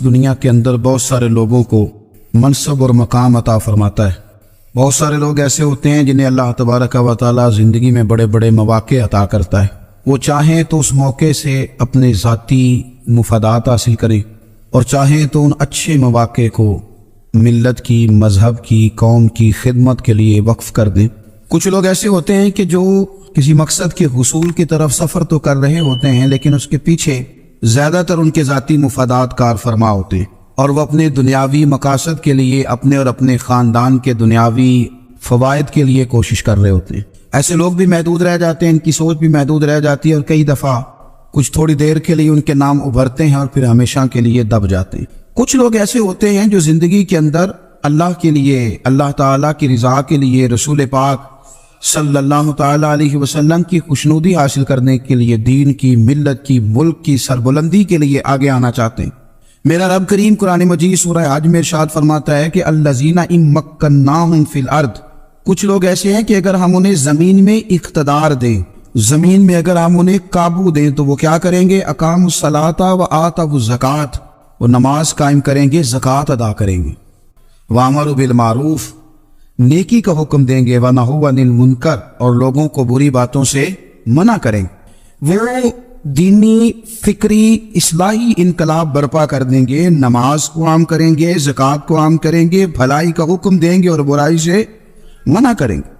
دنیا کے اندر بہت سارے لوگوں کو منصب اور مقام عطا فرماتا ہے۔ بہت سارے لوگ ایسے ہوتے ہیں جنہیں اللہ تبارک و تعالی زندگی میں بڑے بڑے مواقع عطا کرتا ہے۔ وہ چاہیں تو اس موقع سے اپنے ذاتی مفادات حاصل کریں اور چاہیں تو ان اچھے مواقع کو ملت کی، مذہب کی، قوم کی خدمت کے لیے وقف کر دیں۔ کچھ لوگ ایسے ہوتے ہیں کہ جو کسی مقصد کے حصول کی طرف سفر تو کر رہے ہوتے ہیں، لیکن اس کے پیچھے زیادہ تر ان کے ذاتی مفادات کار فرما ہوتے ہیں اور وہ اپنے دنیاوی مقاصد کے لیے، اپنے اور اپنے خاندان کے دنیاوی فوائد کے لیے کوشش کر رہے ہوتے ہیں۔ ایسے لوگ بھی محدود رہ جاتے ہیں، ان کی سوچ بھی محدود رہ جاتی ہے اور کئی دفعہ کچھ تھوڑی دیر کے لیے ان کے نام ابھرتے ہیں اور پھر ہمیشہ کے لیے دب جاتے ہیں۔ کچھ لوگ ایسے ہوتے ہیں جو زندگی کے اندر اللہ کے لیے، اللہ تعالیٰ کی رضا کے لیے، رسول پاک صلی اللہ تعالیٰ علیہ وسلم کی خوشنودی حاصل کرنے کے لیے، دین کی، ملت کی، ملک کی سربلندی کے لیے آگے آنا چاہتے ہیں۔ میرا رب کریم قرآن مجید سورہ حج میں ارشاد فرماتا ہے کہ الذین ان مکناہم فی الارض، کچھ لوگ ایسے ہیں کہ اگر ہم انہیں زمین میں اقتدار دیں، زمین میں اگر ہم انہیں قابو دیں تو وہ کیا کریں گے؟ اقاموا الصلاۃ وآتوا الزکوٰۃ، وہ نماز قائم کریں گے، زکوٰۃ ادا کریں گے، وامروا بالمعروف، نیکی کا حکم دیں گے، ونہوا عن المنکر، اور لوگوں کو بری باتوں سے منع کریں گے۔ وہ دینی، فکری، اصلاحی انقلاب برپا کر دیں گے، نماز کو عام کریں گے، زکوٰۃ کو عام کریں گے، بھلائی کا حکم دیں گے اور برائی سے منع کریں گے۔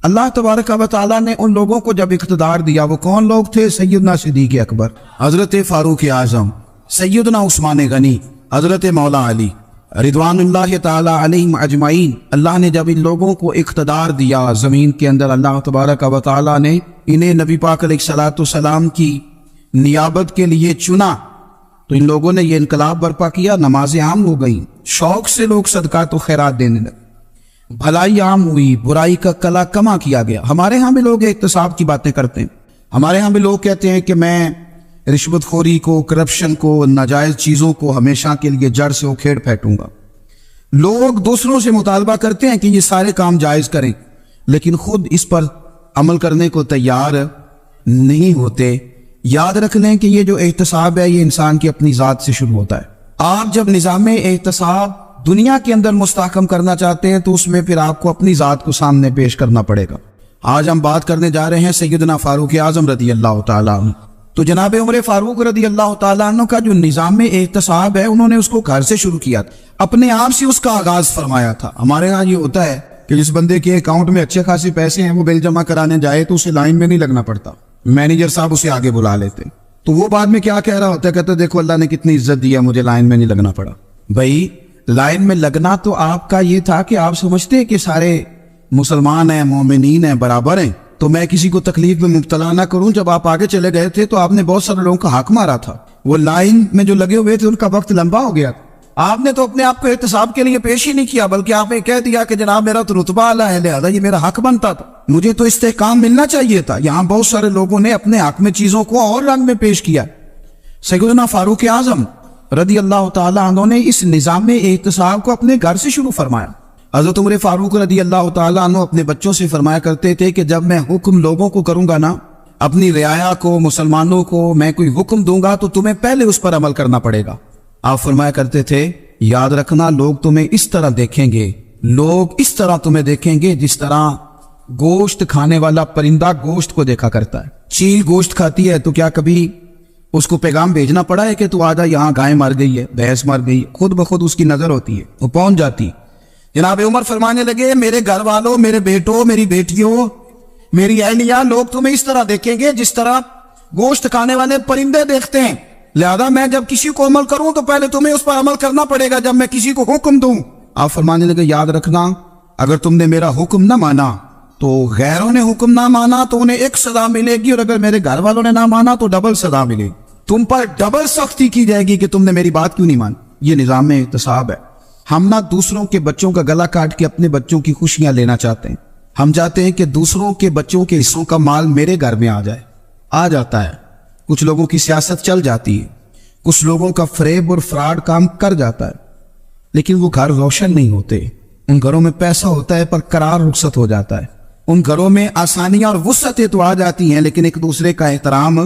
اللہ تبارک و تعالیٰ نے ان لوگوں کو جب اقتدار دیا، وہ کون لوگ تھے؟ سیدنا صدیق اکبر، حضرت فاروق اعظم، سیدنا عثمان غنی، حضرت مولا علی رضوان اللہ تعالی علیہم اجمعین۔ اللہ نے جب ان لوگوں کو اقتدار دیا زمین کے اندر، اللہ تبارک و تعالی نے انہیں نبی پاک علیہ الصلوۃ والسلام کی نیابت کے لیے چنا، تو ان لوگوں نے یہ انقلاب برپا کیا، نمازیں عام ہو گئیں، شوق سے لوگ صدقات و خیرات دینے لگے، بھلائی عام ہوئی، برائی کا کلا کما کیا گیا۔ ہمارے ہاں بھی لوگ احتساب کی باتیں کرتے ہیں، ہمارے ہاں بھی لوگ کہتے ہیں کہ میں رشوت خوری کو، کرپشن کو، ناجائز چیزوں کو ہمیشہ کے لیے جڑ سے اکھیڑ پھینکوں گا۔ لوگ دوسروں سے مطالبہ کرتے ہیں کہ یہ سارے کام جائز کریں، لیکن خود اس پر عمل کرنے کو تیار نہیں ہوتے۔ یاد رکھ لیں کہ یہ جو احتساب ہے یہ انسان کی اپنی ذات سے شروع ہوتا ہے۔ آپ جب نظام احتساب دنیا کے اندر مستحکم کرنا چاہتے ہیں تو اس میں پھر آپ کو اپنی ذات کو سامنے پیش کرنا پڑے گا۔ آج ہم بات کرنے جا رہے ہیں سیدنا فاروق اعظم رضی اللہ تعالیٰ عنہ۔ تو جناب عمر فاروق رضی اللہ تعالیٰ عنہ کا جو نظام احتساب ہے، انہوں نے اس کو گھر سے شروع کیا تھا، اپنے آپ سے اس کا آغاز فرمایا تھا۔ ہمارے ہاں یہ ہوتا ہے کہ جس بندے کے اکاؤنٹ میں اچھے خاصے پیسے ہیں، وہ بل جمع کرانے جائے تو اسے لائن میں نہیں لگنا پڑتا، مینیجر صاحب اسے آگے بلا لیتے، تو وہ بعد میں کیا کہہ رہا ہوتا ہے؟ کہتا دیکھو اللہ نے کتنی عزت دی ہے، مجھے لائن میں نہیں لگنا پڑا۔ بھائی لائن میں لگنا تو آپ کا یہ تھا کہ آپ سمجھتے ہیں کہ سارے مسلمان ہیں، مومنین ہیں، برابر ہیں، تو میں کسی کو تکلیف میں مبتلا نہ کروں۔ جب آپ آگے چلے گئے تھے تو آپ نے بہت سارے لوگوں کا حق مارا تھا، وہ لائن میں جو لگے ہوئے تھے ان کا وقت لمبا ہو گیا۔ آپ نے تو اپنے آپ کو احتساب کے لیے پیش ہی نہیں کیا، بلکہ آپ نے کہہ دیا کہ جناب میرا تو رتبہ اعلیٰ ہے، لہذا یہ میرا حق بنتا تھا، مجھے تو استحکام ملنا چاہیے تھا۔ یہاں بہت سارے لوگوں نے اپنے حق میں چیزوں کو اور رنگ میں پیش کیا۔ سیدنا فاروق اعظم رضی اللہ تعالیٰ عنہ نے اس نظام احتساب کو اپنے گھر سے شروع فرمایا۔ حضرت عمر فاروق رضی اللہ تعالیٰ عنہ اپنے بچوں سے فرمایا کرتے تھے کہ جب میں حکم لوگوں کو کروں گا نا، اپنی رعایا کو، مسلمانوں کو میں کوئی حکم دوں گا تو تمہیں پہلے اس پر عمل کرنا پڑے گا۔ آپ فرمایا کرتے تھے یاد رکھنا لوگ تمہیں اس طرح دیکھیں گے، لوگ اس طرح تمہیں دیکھیں گے جس طرح گوشت کھانے والا پرندہ گوشت کو دیکھا کرتا ہے۔ چیل گوشت کھاتی ہے تو کیا کبھی اس کو پیغام بھیجنا پڑا ہے کہ تو آجا یہاں گائے مر گئی ہے، بھینس مر گئی؟ خود بخود اس کی نظر ہوتی ہے، وہ پہنچ جاتی۔ جناب عمر فرمانے لگے میرے گھر والوں، میرے بیٹوں، میری بیٹیوں، میری اہلیہ، لوگ تمہیں اس طرح دیکھیں گے جس طرح گوشت کھانے والے پرندے دیکھتے ہیں، لہذا میں جب کسی کو عمل کروں تو پہلے تمہیں اس پر عمل کرنا پڑے گا جب میں کسی کو حکم دوں۔ آپ فرمانے لگے یاد رکھنا اگر تم نے میرا حکم نہ مانا تو غیروں نے حکم نہ مانا تو انہیں ایک سزا ملے گی، اور اگر میرے گھر والوں نے نہ مانا تو ڈبل سزا ملے گی، تم پر ڈبل سختی کی جائے گی کہ تم نے میری بات کیوں نہیں مانی۔ یہ نظام احتساب ہے۔ ہم نہ دوسروں کے بچوں کا گلا کاٹ کے اپنے بچوں کی خوشیاں لینا چاہتے ہیں، ہم چاہتے ہیں کہ دوسروں کے بچوں کے حصوں کا مال میرے گھر میں آ جائے، آ جاتا ہے۔ کچھ لوگوں کی سیاست چل جاتی ہے، کچھ لوگوں کا فریب اور فراڈ کام کر جاتا ہے، لیکن وہ گھر روشن نہیں ہوتے۔ ان گھروں میں پیسہ ہوتا ہے پر قرار رخصت ہو جاتا ہے، ان گھروں میں آسانیاں اور وسعتیں تو آ جاتی ہیں لیکن ایک دوسرے کا احترام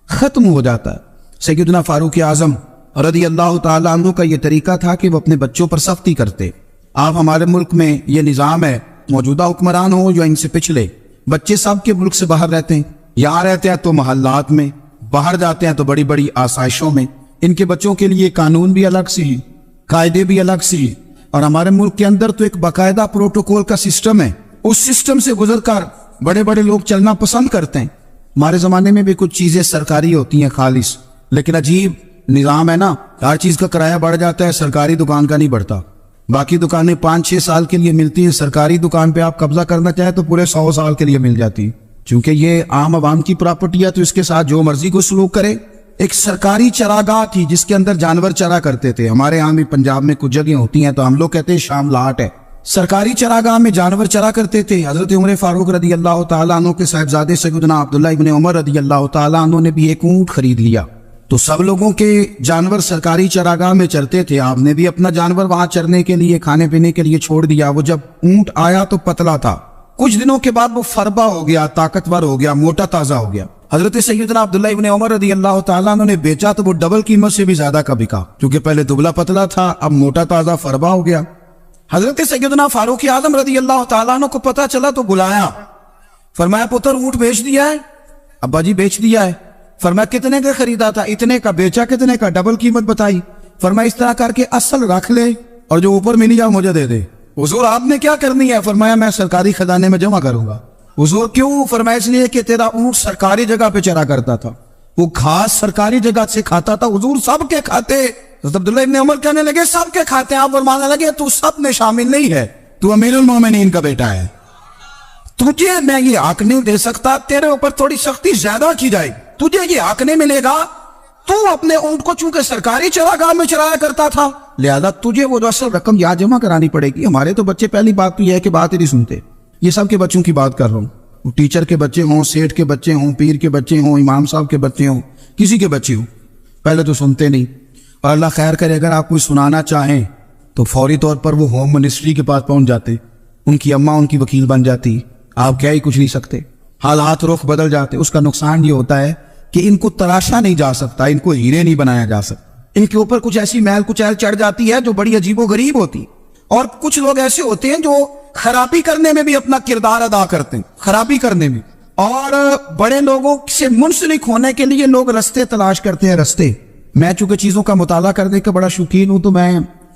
ختم ہو جاتا ہے۔ سیدنا فاروق اعظم رضی اللہ تعالیٰ عنہ کا یہ طریقہ تھا کہ وہ اپنے بچوں پر سختی کرتے. آپ ہمارے ملک میں یہ نظام ہے، موجودہ حکمران ہو جو ان سے پچھلے، بچے سب کے ملک سے باہر رہتے ہیں، یہاں رہتے ہیں تو محلات میں، باہر جاتے ہیں تو بڑی بڑی آسائشوں میں. ان کے بچوں کے لیے قانون بھی الگ سے ہیں، قاعدے بھی الگ سے ہیں، اور ہمارے ملک کے اندر تو ایک باقاعدہ پروٹوکول کا سسٹم ہے. اس سسٹم سے گزر کر بڑے بڑے لوگ چلنا پسند کرتے ہیں. ہمارے زمانے میں بھی کچھ چیزیں سرکاری ہوتی ہیں خالص، لیکن عجیب نظام ہے نا، ہر چیز کا کرایہ بڑھ جاتا ہے، سرکاری دکان کا نہیں بڑھتا. باقی دکانیں 5-6 سال کے لیے ملتی ہیں، سرکاری دکان پہ آپ قبضہ کرنا چاہیں تو پورے 100 سال کے لیے مل جاتی. چونکہ یہ عام عوام کی پراپرٹی ہے تو اس کے ساتھ جو مرضی کو سلوک کرے. ایک سرکاری چراگاہ تھی جس کے اندر جانور چرا کرتے تھے. ہمارے یہاں بھی پنجاب میں کچھ جگہیں ہوتی ہیں تو ہم لوگ کہتے ہیں شام لاٹ ہے. سرکاری چراگاہ میں جانور چرا کرتے تھے. حضرت عمر فاروق رضی اللہ تعالیٰ عنہ کے صاحبزادے سیدنا عبداللہ ابن عمر رضی اللہ تعالیٰ عنہ نے بھی ایک اونٹ خرید لیا. تو سب لوگوں کے جانور سرکاری چراگاہ میں چرتے تھے، آپ نے بھی اپنا جانور وہاں چرنے کے لیے، کھانے پینے کے لیے چھوڑ دیا. وہ جب اونٹ آیا تو پتلا تھا، کچھ دنوں کے بعد وہ فربا ہو گیا، طاقتور ہو گیا، موٹا تازہ ہو گیا. حضرت سیدنا عبداللہ ابن عمر رضی اللہ تعالیٰ عنہ نے بیچا تو وہ ڈبل قیمت سے بھی زیادہ کا بکا، کیونکہ پہلے دبلا پتلا تھا، اب موٹا تازہ فربا ہو گیا. حضرت سیدنا فاروق اعظم رضی اللہ تعالیٰ عنہ کو پتا چلا تو بلایا، فرمایا پتر اونٹ بیچ دیا ہے؟ ابا جی بیچ دیا ہے. فرمایا کتنے کا خریدا تھا؟ اتنے کا. بیچا کتنے کا؟ ڈبل قیمت بتائی. فرمایا اس طرح کر کے اصل رکھ لے اور جو اوپر ملی جائے مجھے دے دے. حضور آپ نے کیا کرنی ہے؟ فرمایا میں سرکاری خزانے میں جمع کروں گا. حضور کیوں؟ فرمایا اس لیے کہ تیرا اونٹ سرکاری جگہ پہ چرا کرتا تھا، وہ گھاس سرکاری جگہ سے کھاتا تھا. حضور سب کے کھاتے. عبداللہ ابن عمر کہنے لگے سب کے کھاتے ہیں. آپ فرمانے لگے تو سب میں شامل نہیں ہے، تو امیر المومنین کا بیٹا ہے، تجھے میں یہ حق نہیں دے سکتا. تیرے اوپر تھوڑی سختی زیادہ کی جائے، تجھے یہ حق نہیں ملے گا. تو اپنے اونٹ کو چونکہ سرکاری چراگاہ میں چرایا کرتا تھا، لہذا تجھے وہ جو اصل رقم یاد جمع کرانی پڑے گی. ہمارے تو بچے پہلی بات تو یہ ہے کہ بات ہی نہیں سنتے. یہ سب کے بچوں کی بات کر رہا ہوں، ٹیچر کے بچے ہوں، سیٹھ کے بچے ہوں، پیر کے بچے ہوں، امام صاحب کے بچے ہوں، کسی کے بچے ہوں، پہلے تو سنتے نہیں. اور اللہ خیر کرے، اگر آپ کوئی سنانا چاہیں تو فوری طور پر وہ ہوم منسٹری کے پاس پہنچ جاتے، ان کی اماں ان کی وکیل بن جاتی، آپ کیا ہی کچھ نہیں سکتے. حالات رخ بدل جاتے. اس کا نقصان یہ ہوتا ہے کہ ان کو تراشا نہیں جا سکتا، ان کو ہیرے نہیں بنایا جا سکتا. ان کے اوپر کچھ ایسی میل کچیل چڑھ جاتی ہے جو بڑی عجیب و غریب ہوتی. اور کچھ لوگ ایسے ہوتے ہیں جو خرابی کرنے میں بھی اپنا کردار ادا کرتے ہیں، خرابی کرنے میں. اور بڑے لوگوں سے منسلک ہونے کے لیے لوگ رستے تلاش کرتے ہیں، رستے. میں چونکہ چیزوں کا مطالعہ کرنے کا بڑا شوقین ہوں، تو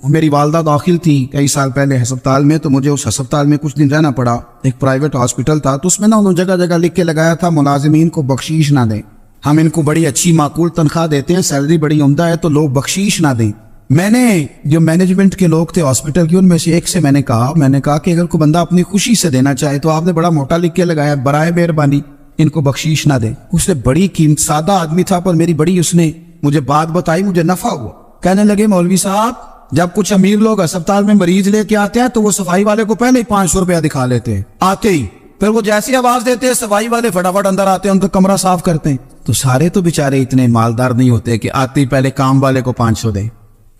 میری والدہ داخل تھی کئی سال پہلے ہسپتال میں، تو مجھے اس ہسپتال میں کچھ دن رہنا پڑا. ایک پرائیویٹ ہاسپٹل تھا، تو اس میں انہوں جگہ جگہ لکھ کے لگایا تھا ملازمین کو بخشیش نہ دیں، ہم ان کو بڑی اچھی معقول تنخواہ دیتے ہیں، سیلری بڑی عمدہ ہے، تو لوگ بخشیش نہ دیں. میں نے جو مینجمنٹ کے لوگ تھے ہاسپٹل کی، ان میں سے ایک سے میں نے کہا کہ اگر کوئی بندہ اپنی خوشی سے دینا چاہے تو آپ نے بڑا موٹا لکھ کے لگایا برائے مہربانی ان کو بخشیش نہ دیں. اس نے بڑی قیمت، سادہ آدمی تھا پر میری بڑی اس نے مجھے بات بتائی، مجھے نفع ہوا. کہنے لگے مولوی صاحب جب کچھ امیر لوگ اسپتال میں مریض لے کے آتے ہیں تو وہ صفائی والے کو پہلے ہی 500 روپیہ دکھا لیتے ہیں آتے ہی، پھر وہ جیسی آواز دیتے ہیں صفائی والے فٹافٹ اندر آتے ہیں، ان کا کمرہ صاف کرتے ہیں. تو سارے تو بیچارے اتنے مالدار نہیں ہوتے کہ آتے ہی پہلے کام والے کو 500 دیں.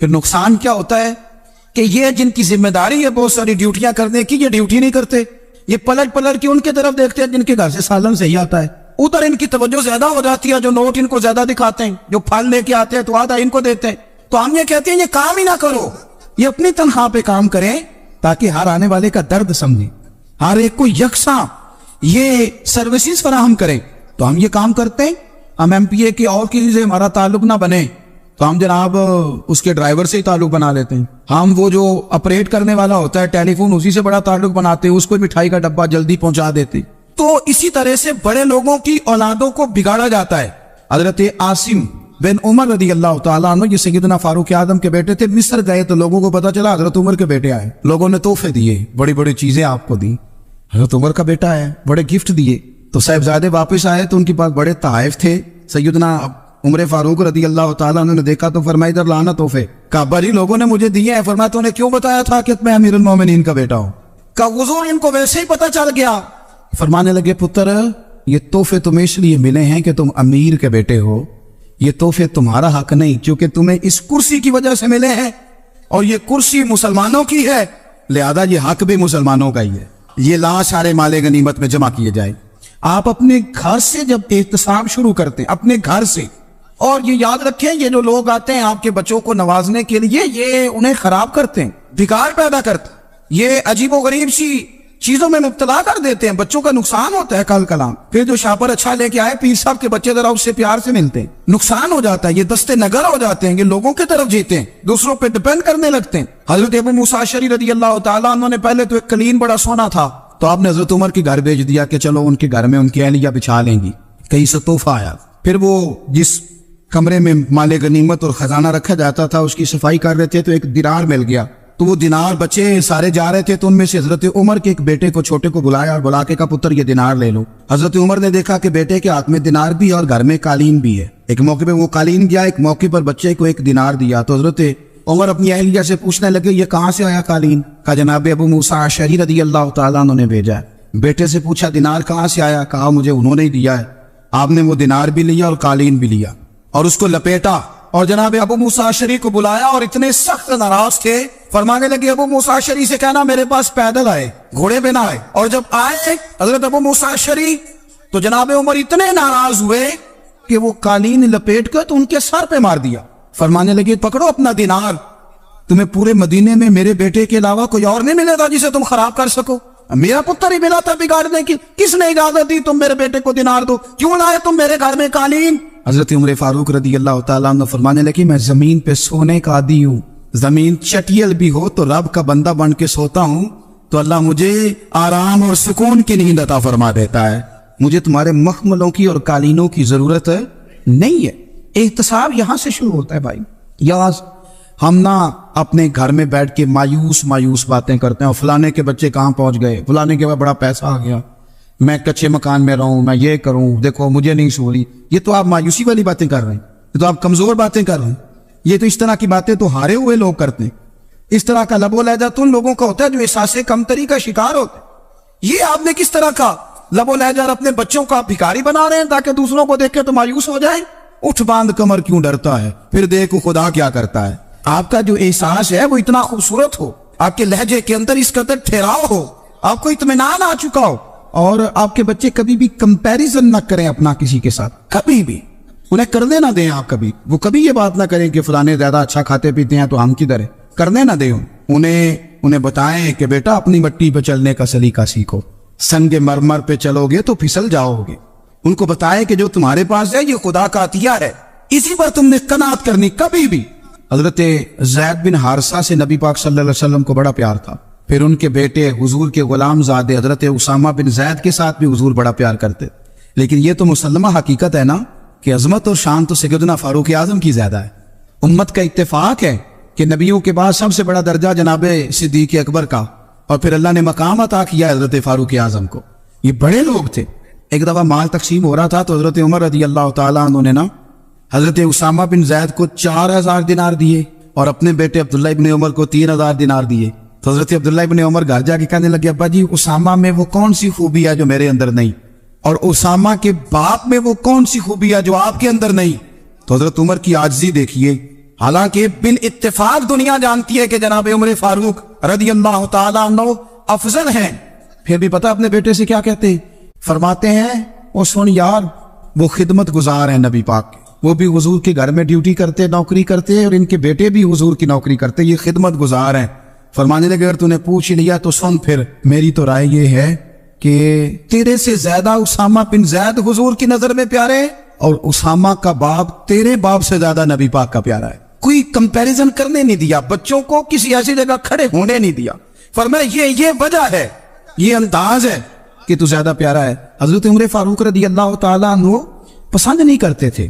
پھر نقصان کیا ہوتا ہے کہ یہ جن کی ذمہ داری ہے بہت ساری ڈیوٹیاں کرنے کی، یہ ڈیوٹی نہیں کرتے. یہ پلٹ پلٹ کے ان کے طرف دیکھتے ہیں جن کے گھر سے سالن صحیح آتا ہے، ادھر ان کی توجہ زیادہ ہو جاتی ہے، جو نوٹ ان کو زیادہ دکھاتے ہیں، جو پھل لے کے آتے ہیں تو آدھا ان کو دیتے ہیں. تو ہم یہ کہتے ہیں یہ کام ہی نہ کرو، یہ اپنی تنخواہ پہ کام کریں تاکہ ہر آنے والے کا درد سمجھیں، ہر ایک کو یکساں یہ سروسز فراہم کریں. تو ہم یہ کام کرتے ہیں. ہم ایم پی اے کی اور کسی سے ہمارا تعلق نہ بنے تو ہم جناب اس کے ڈرائیور سے ہی تعلق بنا لیتے ہیں. ہم وہ جو آپریٹ کرنے والا ہوتا ہے ٹیلی فون، اسی سے بڑا تعلق بناتے ہیں، اس کو مٹھائی کا ڈبہ جلدی پہنچا دیتے. تو اسی طرح سے بڑے لوگوں کی اولادوں کو بگاڑا جاتا ہے. حضرت عاصم بن عمر رضی اللہ تعالیٰ عنہ یہ سیدنا فاروق اعظم کے بیٹے تھے. مصر گئے تو لوگوں کو پتا چلا حضرت عمر کے بیٹے آئے، لوگوں نے تحفے دیے، بڑی بڑی چیزیں آپ کو دی، حضرت عمر کا بیٹا ہے، بڑے گفٹ دیے. تو صاحبزادے واپس آئے تو ان کے پاس بڑے تحائف تھے. سیدنا عمر فاروق رضی اللہ تعالیٰ عنہ نے دیکھا تو فرمایا ادھر لانا تحفے. کہا بھائی لوگوں نے مجھے دیے ہیں. فرمایا تو نے کیوں بتایا تھا کہ میں امیر المومنین کا بیٹا ہوں؟ کہا حضور ان کو ویسے ہی پتا چل گیا. فرمانے لگے پتر یہ تحفے تمہیں اس لیے ملے ہیں کہ تم امیر کے بیٹے ہو، یہ تحفے تمہارا حق نہیں، کیونکہ تمہیں اس کرسی کی وجہ سے ملے ہیں اور یہ کرسی مسلمانوں کی ہے، لہذا یہ حق بھی مسلمانوں کا ہی ہے. یہ لا سارے مال غنیمت میں جمع کیے جائے. آپ اپنے گھر سے جب احتساب شروع کرتے ہیں، اپنے گھر سے، اور یہ یاد رکھیں یہ جو لوگ آتے ہیں آپ کے بچوں کو نوازنے کے لیے یہ انہیں خراب کرتے ہیں، بگاڑ پیدا کرتے ہیں، یہ عجیب و غریب سی چیزوں میں مبتلا کر دیتے ہیں، بچوں کا نقصان ہوتا ہے کل کلام۔ پھر جو شاپر اچھا لے کے آئے پیر صاحب کے بچے ذرا اس سے پیار سے ملتے ہیں، نقصان ہو جاتا ہے، یہ دستے نگر ہو جاتے ہیں، یہ لوگوں کی طرف جیتے ہیں، دوسروں پہ ڈیپینڈ کرنے لگتے ہیں۔ حضرت ابو موسیٰ اشعری رضی اللہ تعالیٰ عنہ نے پہلے تو ایک قلین بڑا سونا تھا تو آپ نے حضرت عمر کے گھر بھیج دیا کہ چلو ان کے گھر میں ان کی اہلیہ بچھا لیں گی، کہیں سے تحفہ آیا۔ پھر وہ جس کمرے میں مال غنیمت اور خزانہ رکھا جاتا تھا اس کی صفائی کر رہے تھے تو ایک دینار مل گیا، تو وہ دینار بچے سارے جا رہے تھے تو ان میں سے حضرت عمر کے ایک بیٹے کو چھوٹے کو بلایا اور بلا کے کہا پتر یہ دینار لے لو۔ حضرت عمر نے دیکھا کہ بیٹے کے ہاتھ میں دینار بھی ہے اور گھر میں قالین بھی ہے، ایک موقع پہ وہ قالین گیا، ایک موقع پر بچے کو ایک دینار دیا، تو حضرت عمر اپنی اہلیہ سے پوچھنے لگے یہ کہاں سے آیا قالین؟ کہا جناب ابو موسیٰ اشعری رضی اللہ تعالیٰ عنہ نے بھیجا ہے۔ بیٹے سے پوچھا دینار کہاں سے آیا؟ کہا مجھے انہوں نے ہی دیا ہے۔ آپ نے وہ دینار بھی لیا اور قالین بھی لیا اور اس کو لپیٹا اور جناب ابو موسیٰ اشعری کو بلایا اور اتنے سخت ناراض تھے، فرمانے لگے ابو موسیٰ اشعری سے کہنا میرے پاس پیدل آئے، گھوڑے پہ نہ آئے۔ اور جب آئے حضرت ابو موسیٰ اشعری تو جناب عمر اتنے ناراض ہوئے کہ وہ قالین لپیٹ کر تو ان کے سر پہ مار دیا، فرمانے لگے پکڑو اپنا دینار، تمہیں پورے مدینے میں میرے بیٹے کے علاوہ کوئی اور نہیں ملے گا جسے تم خراب کر سکو، میرا پتر ہی ملا تھا بگاڑنے کی، کس نے اجازت دی تم میرے بیٹے کو دینار دو، کیوں لائے تم میرے گھر میں قالین؟ حضرت عمر فاروق رضی اللہ تعالیٰ عنہ فرمانے لگے میں زمین پہ سونے کا عادی ہوں، زمین چٹیل بھی ہو تو رب کا بندہ بن کے سوتا ہوں تو اللہ مجھے آرام اور سکون کی نیند عطا فرما دیتا ہے، مجھے تمہارے مخملوں کی اور قالینوں کی ضرورت نہیں ہے۔ احتساب یہاں سے شروع ہوتا ہے بھائی، یہاں ہم نہ اپنے گھر میں بیٹھ کے مایوس باتیں کرتے ہیں اور فلانے کے بچے کہاں پہنچ گئے، فلانے کے بعد بڑا پیسہ آ گیا، میں کچے مکان میں رہوں، میں یہ کروں، دیکھو مجھے نہیں سوری، یہ تو آپ مایوسی والی باتیں کر رہے ہیں، یہ تو آپ کمزور باتیں کر رہے ہیں، یہ تو اس طرح کی باتیں تو ہارے ہوئے لوگ کرتے ہیں۔ اس طرح کا لب و لہجہ تو ان لوگوں کا ہوتا ہے جو احساس کمتری کا شکار ہوتے ہیں۔ یہ آپ نے کس طرح کا لب و لہجہ اپنے بچوں کو آپ بھکاری بنا رہے ہیں تاکہ دوسروں کو دیکھ کے تو مایوس ہو جائیں؟ اٹھ باندھ کمر کیوں ڈرتا ہے، پھر دیکھو خدا کیا کرتا ہے۔ آپ کا جو احساس ہے وہ اتنا خوبصورت ہو، آپ کے لہجے کے اندر اس قدر ٹھہراؤ ہو، آپ کو اطمینان آ چکا ہو، اور آپ کے بچے کبھی بھی کمپیریزن نہ کریں اپنا کسی کے ساتھ، کبھی بھی انہیں کرنے نہ دیں آپ، وہ کبھی یہ بات نہ کریں کہ فلانے زیادہ اچھا کھاتے پیتے ہیں تو ہم کدھر ہیں، کرنے نہ دیں۔ انہیں بتائیں کہ بیٹا اپنی مٹی پہ چلنے کا سلیقہ سیکھو، سنگ مرمر پہ چلو گے تو پھسل جاؤ گے۔ ان کو بتائیں کہ جو تمہارے پاس ہے یہ خدا کا عطیہ ہے، اسی پر تم نے قناعت کرنی کبھی بھی۔ حضرت زید بن حارثہ سے نبی پاک صلی اللہ علیہ وسلم کو بڑا پیار تھا، پھر ان کے بیٹے حضور کے غلام زادے حضرت اسامہ بن زید کے ساتھ بھی حضور بڑا پیار کرتے، لیکن یہ تو مسلمہ حقیقت ہے نا کہ عظمت اور شان تو سیدنا فاروق اعظم کی زیادہ ہے۔ امت کا اتفاق ہے کہ نبیوں کے بعد سب سے بڑا درجہ جناب صدیق اکبر کا، اور پھر اللہ نے مقام عطا کیا حضرت فاروق اعظم کو، یہ بڑے لوگ تھے۔ ایک دفعہ مال تقسیم ہو رہا تھا تو حضرت عمر رضی اللہ تعالیٰ عنہ نے نا حضرت اسامہ بن زید کو 4000 دینار دیے اور اپنے بیٹے عبداللہ ابن عمر کو 3000 دینار دیے۔ تو حضرت عبداللہ ابن عمر گھر جا کے کہنے لگے ابا جی اسامہ میں وہ کون سی خوبی ہے جو میرے اندر نہیں، اور اسامہ کے باپ میں وہ کون سی خوبی ہے جو آپ کے اندر نہیں۔ تو حضرت عمر کی عاجزی دیکھیے، حالانکہ بال اتفاق دنیا جانتی ہے کہ جناب عمر فاروق رضی اللہ تعالیٰ عنہ افضل ہیں، پھر بھی پتہ اپنے بیٹے سے کیا کہتے ہیں؟ فرماتے ہیں وہ سن یار وہ خدمت گزار ہیں نبی پاک کے، وہ بھی حضور کے گھر میں ڈیوٹی کرتے، نوکری کرتے، اور ان کے بیٹے بھی حضور کی نوکری کرتے، یہ خدمت گزار ہیں۔ فرمانے لگے اگر تو نے پوچھ لیا تو سن، پھر میری تو رائے یہ ہے کہ تیرے سے زیادہ اسامہ بن زید حضور کی نظر میں پیارے ہیں، اور اسامہ کا باپ تیرے باپ سے زیادہ نبی پاک کا پیارا ہے۔ کوئی کمپیریزن کرنے نہیں دیا، بچوں کو کسی ایسی جگہ کھڑے ہونے نہیں دیا، فرمایا یہ وجہ ہے، یہ انداز ہے کہ تو زیادہ پیارا ہے۔ حضرت عمر فاروق رضی اللہ تعالیٰ عنہ پسند نہیں کرتے تھے،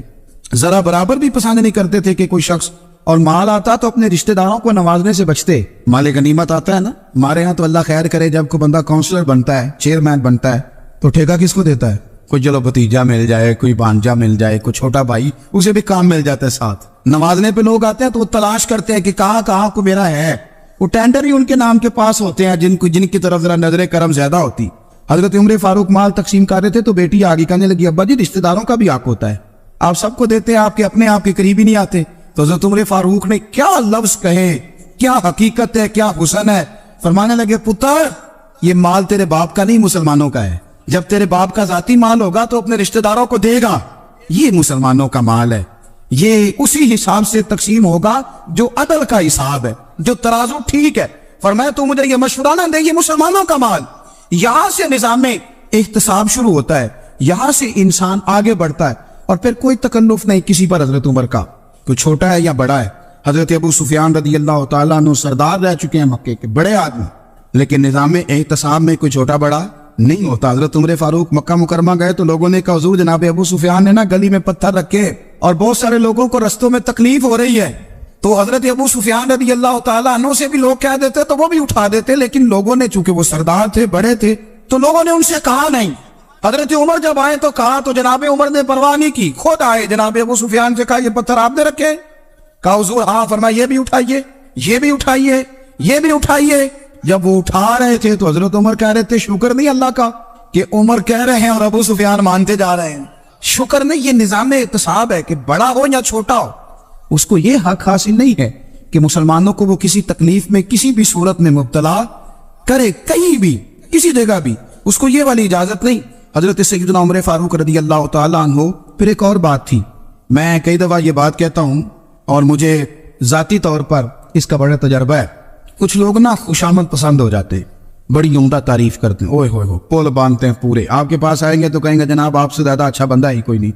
ذرا برابر بھی پسند نہیں کرتے تھے کہ کوئی شخص اور مال آتا تو اپنے رشتہ داروں کو نوازنے سے بچتے۔ مال غنیمت آتا ہے نا، ہمارے ہاں تو اللہ خیر کرے جب کوئی بندہ کونسلر بنتا ہے، چیئرمین بنتا ہے، تو ٹھیکہ کس کو دیتا ہے؟ کوئی چلو بھتیجا مل جائے، کوئی بھانجا مل جائے، کوئی چھوٹا بھائی، اسے بھی کام مل جاتا ہے ساتھ۔ نوازنے پہ لوگ آتے ہیں تو وہ تلاش کرتے ہیں کہ کہاں کو میرا ہے، وہ ٹینڈر ہی ان کے نام کے پاس ہوتے ہیں جن کی طرف ذرا نظر کرم زیادہ ہوتی۔ حضرت عمر فاروق مال تقسیم کر رہے تھے تو بیٹی آگے کہنے لگی ابا جی رشتہ داروں کا بھی حق ہوتا ہے، آپ سب کو دیتے ہیں، آپ کے اپنے آپ کے قریب ہی نہیں آتے۔ تو حضرت عمر فاروق نے کیا لفظ کہے، کیا حقیقت ہے، کیا حسن ہے۔ فرمانے لگے پتر یہ مال تیرے باپ کا نہیں مسلمانوں کا ہے، جب تیرے باپ کا ذاتی مال ہوگا تو اپنے رشتہ داروں کو دے گا، یہ مسلمانوں کا مال ہے، یہ اسی حساب سے تقسیم ہوگا جو عدل کا حساب ہے، جو ترازو ٹھیک ہے۔ فرمایا تو مجھے یہ مشورہ نہ دے، یہ مسلمانوں کا مال۔ یہاں سے نظام میں احتساب شروع ہوتا ہے، یہاں سے انسان آگے بڑھتا ہے، اور پھر کوئی تکلف نہیں کسی پر حضرت عمر کا، کوئی چھوٹا ہے یا بڑا ہے۔ حضرت ابو سفیان رضی اللہ تعالیٰ عنہ سردار رہ چکے ہیں مکے کے، بڑے آدمی، لیکن نظام احتساب میں کوئی چھوٹا بڑا نہیں ہوتا۔ حضرت عمر فاروق مکہ مکرمہ گئے تو لوگوں نے کہا حضور جناب ابو سفیان نے نا گلی میں پتھر رکھے اور بہت سارے لوگوں کو رستوں میں تکلیف ہو رہی ہے، تو حضرت ابو سفیان رضی اللہ تعالیٰ عنہ سے بھی لوگ کہہ دیتے تو وہ بھی اٹھا دیتے، لیکن لوگوں نے چونکہ وہ سردار تھے، بڑے تھے، تو لوگوں نے ان سے کہا نہیں۔ حضرت عمر جب آئے تو کہا، تو جناب عمر نے پرواہ نہیں کی، خود آئے جناب ابو سفیان سے کہا یہ پتھر آپ نے رکھے؟ کہا حضور ہاں۔ فرمایا یہ بھی اٹھائیے، یہ بھی اٹھائیے، یہ بھی اٹھائیے۔ جب وہ اٹھا رہے تھے تو حضرت عمر کہہ رہے تھے شکر نہیں اللہ کا کہ عمر کہہ رہے ہیں اور ابو سفیان مانتے جا رہے ہیں، شکر نہیں۔ یہ نظام احتساب ہے کہ بڑا ہو یا چھوٹا ہو، اس کو یہ حق حاصل نہیں ہے کہ مسلمانوں کو وہ کسی تکلیف میں کسی بھی صورت میں مبتلا کرے، کہیں بھی کسی جگہ بھی، اس کو یہ والی اجازت نہیں۔ حضرت سیدنا عمر فاروق رضی اللہ تعالیٰ عنہ۔ پھر ایک اور بات تھی، میں کئی دفعہ یہ بات کہتا ہوں اور مجھے ذاتی طور پر اس کا بڑا تجربہ ہے، کچھ لوگ نا خوشامد پسند ہو جاتے، بڑی عمدہ تعریف کرتے ہیں، اوئے ہوئے ہو پول باندھتے ہیں پورے، آپ کے پاس آئیں گے تو کہیں گے جناب آپ سے زیادہ اچھا بندہ ہی کوئی نہیں،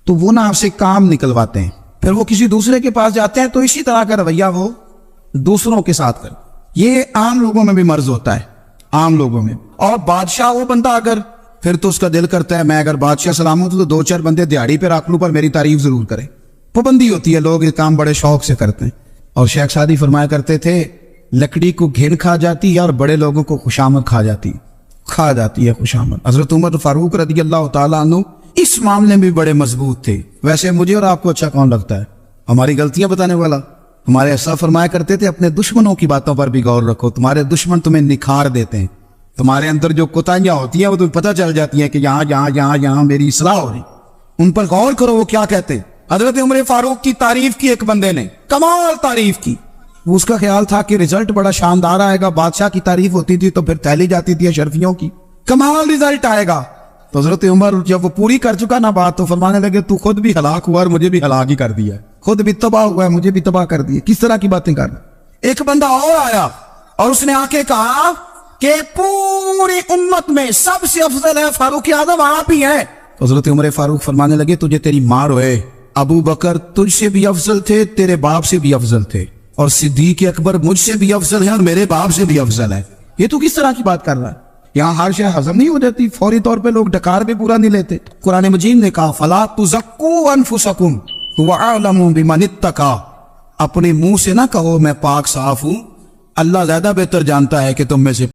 تو وہ نا آپ سے کام نکلواتے ہیں، پھر وہ کسی دوسرے کے پاس جاتے ہیں تو اسی طرح کا رویہ وہ دوسروں کے ساتھ کر۔ یہ عام لوگوں میں بھی مرض ہوتا ہے، عام لوگوں میں۔ اور بادشاہ وہ بندہ اگر، پھر تو اس کا دل کرتا ہے میں اگر بادشاہ سلام ہوں تو دو چار بندے دیہڑی پہ رکھ لوں پر میری تعریف ضرور کریں، پابندی ہوتی ہے، لوگ یہ کام بڑے شوق سے کرتے ہیں۔ اور شیخ سعدی فرمایا کرتے تھے لکڑی کو گھن کھا جاتی ہے اور بڑے لوگوں کو خوشامد کھا جاتی ہے خوشامد۔ حضرت عمر فاروق رضی اللہ تعالیٰ عنہ اس معاملے میں بڑے مضبوط تھے۔ ویسے مجھے اور آپ کو اچھا کون لگتا ہے؟ ہماری غلطیاں بتانے والا؟ ہمارے ایسا فرمایا کرتے تھے اپنے دشمنوں کی باتوں پر بھی غور رکھو، تمہارے دشمن تمہیں نکھار دیتے ہیں، تمہارے اندر جو کوتاہیاں ہوتی ہیں وہ تمہیں پتہ چل جاتی ہیں کہ یہاں میری اصلاح ہو رہی، ان پر غور کرو وہ کیا کہتے ہیں۔ حضرت عمر فاروق کی تعریف کی ایک بندے نے، کمال تعریف کی، اس کا خیال تھا کہ رزلٹ بڑا شاندار آئے گا، بادشاہ کی تعریف ہوتی تھی تو پھر تھیلی جاتی تھی اشرفیوں کی، کمال رزلٹ آئے گا۔ تو حضرت عمر جب وہ پوری کر چکا نا بات تو فرمانے لگے تو خود بھی ہلاک ہوا اور مجھے بھی ہلاک ہی کر دیا ہے، خود بھی تباہ ہوا ہے مجھے بھی تباہ کر دیا، کس طرح کی باتیں کر رہے۔ ایک بندہ اور آیا اور اس نے آ کے کہا کہ پوری امت میں سب سے افضل ہے فاروق اعظم آپ ہی ہیں۔ حضرت عمر فاروق فرمانے لگے تجھے تیری ماں روئے، ابو بکر تجھ سے بھی افضل تھے، تیرے باپ سے بھی افضل تھے، اور صدیق اکبر مجھ سے بھی افضل ہے اور میرے باپ سے بھی افضل ہے، یہ تو کس طرح کی بات کر رہا ہے؟ یہاں ہر شے ہضم نہیں ہو جاتی، فوری طور پہ لوگ ڈکار بھی پورا نہیں لیتے۔ قرآن مجید نے کہا فَلَا تُزَكُّوا أَنفُسَكُمْ هُوَ أَعْلَمُ بِمَنِ اتَّقَىٰ، اپنے منہ سے نہ کہو میں پاک صاف ہوں، اللہ زیادہ بہتر جانتا ہے کہ تم میں سے